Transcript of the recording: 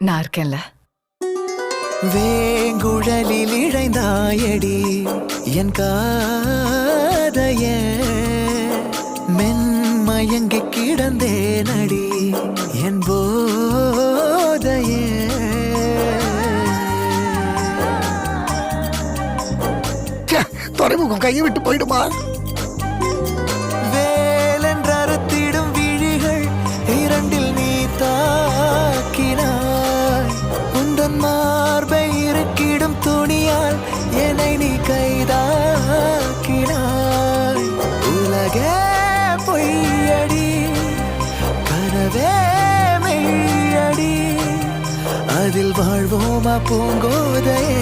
நான் இருக்கேன்ல. வேங்குழலில் இழைந்தாயடி என் காதைய மென்மயங்கி கிடந்தேனடி என் போதைய. துறைமுகம் கையை விட்டு போயிடுமா? வேலென்றறுத்திடும் விழிகள் இரண்டில் நீ தாக்கினாய். உந்தன் மார்பை இருக்கிடும் துணியால் என்னை நீ கைதாக்கினாய். உலகே பொய்யடி கனவே மெய்யடி அதில் வாழ்வோமா பூங்கோதையே.